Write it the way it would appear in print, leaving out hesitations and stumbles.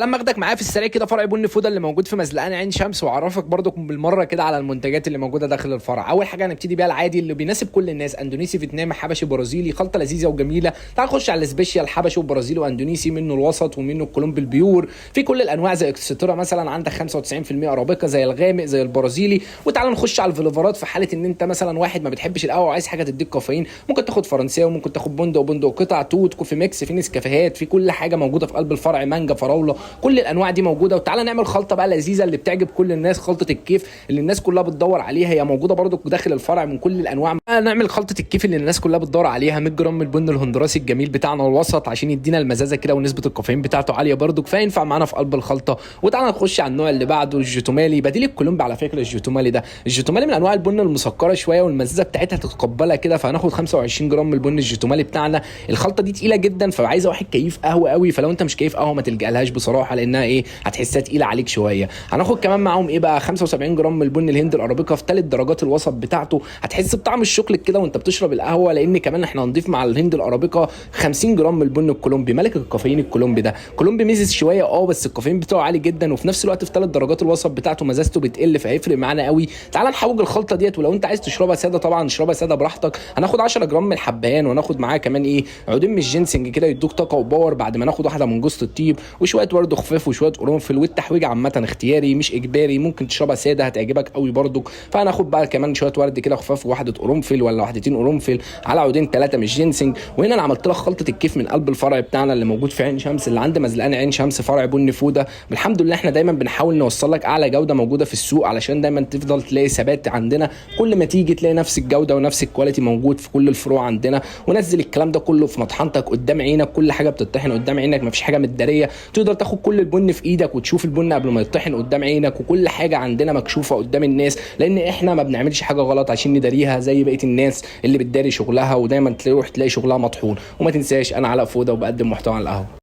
لما اخدك معايا في السريع كده فرع بن فوده اللي موجود في مزلقان عين شمس، واعرفك برضك بالمره كده على المنتجات اللي موجوده داخل الفرع. اول حاجه هنبتدي بيها العادي اللي بيناسب كل الناس، اندونيسي فيتنامي حبشي برازيلي، خلطه لذيذه وجميله. تعال نخش على السبيشال حبشي وبرازيلي واندونيسي، منه الوسط ومنه الكولومبي البيور، في كل الانواع زي اكسترا مثلا عندك 95% ارابيكا زي الغامق زي البرازيلي. وتعال نخش على الفليفرات في حاله ان انت مثلا واحد ما بتحبش القهوه وعايز حاجه تديك كافيين، ممكن تاخد فرنساوي وممكن تاخد بندق وبندق قطع توت كوفي ميكس، في نسكافيهات، في كل حاجه موجوده في قلب الفرع، مانجا فراوله، كل الانواع دي موجوده. وتعالى نعمل خلطه بقى لذيذه اللي بتعجب كل الناس، خلطه الكيف اللي الناس كلها بتدور عليها، هي موجوده برضو داخل الفرع من كل الانواع. نعمل خلطه الكيف اللي الناس كلها بتدور عليها، 100 جرام من البن الهندراسي الجميل بتاعنا الوسط عشان يدينا المزازه كده، ونسبه الكافيين بتاعته عاليه برضو، فينفع معانا في قلب الخلطه. وتعالى نخش على النوع اللي بعده، الجوتومالي بديل الكولومبي. على فكره الجوتومالي ده، الجوتومالي من انواع البن المسكره شويه والمزازه بتاعتها تتقبلها كده، فهناخد 25 جرام من البن الجوتومالي بتاعنا. الخلطه دي تقيله جدا، فعايزه واحد كيف قهوه قوي، فلو انت مش كيف قهوه ما تلجألهاش بصراحه، لانها ايه هتحسها تقيله عليك شويه. هناخد كمان معاهم ايه بقى 75 جرام من البن الهند الارابيكا في 3 درجات الوسط بتاعته، هتحس بطعم الشوكليت كده وانت بتشرب القهوه، لان كمان احنا هنضيف مع الهند الارابيكا 50 جرام من البن الكولومبي، ملك الكافيين الكولومبي ده. كولومبي ميزز شويه بس الكافيين بتاعه عالي جدا، وفي نفس الوقت في 3 درجات الوسط بتاعته مزازته بتقل، فهيفرق معانا قوي. تعال نحوج الخلطه ديت، ولو انت عايز تشربها ساده طبعا اشربها ساده براحتك. هناخد 10 جرام من الحبهان، وناخد معاه كمان ايه عودين من الجينسنج كده يدوك طاقه وباور، بعد ما ناخد واحده من جوز الطيب وشويه ورد خفاف وشويه قرنفل. والتحويج عامه اختياري مش اجباري، ممكن تشربها ساده هتعجبك قوي برضك. فهناخد بقى كمان شويه ورد كده خفاف وواحده قرنفل ولا واحدتين قرنفل على عودين 3 من الجينسنج. وهنا انا عملت لك خلطه الكيف من قلب الفرع بتاعنا اللي موجود في عين شمس، اللي عند مزلقان عين شمس فرع بن فوده. الحمد لله احنا دايما بنحاول نوصل لك اعلى جوده موجوده في السوق، علشان دايما تفضل تلاقي ثبات عندنا، كل ما تيجي تلاقي نفس الجوده ونفس الكواليتي موجود في كل الفروع عندنا. ونزل الكلام ده كله في مطحنتك قدام عينك، كل حاجه بتطحن قدام عينك، مفيش حاجه متداريه، تقدر تاخد كل البن في ايدك وتشوف البن قبل ما يطحن قدام عينك، وكل حاجه عندنا مكشوفه قدام الناس، لان احنا ما بنعملش حاجه غلط عشان نداريها زي بقيه الناس اللي بتداري شغلها ودايما تروح تلاقي شغلها مطحون. وما تنساش انا علاء فوده وبقدم محتوى على القهوه.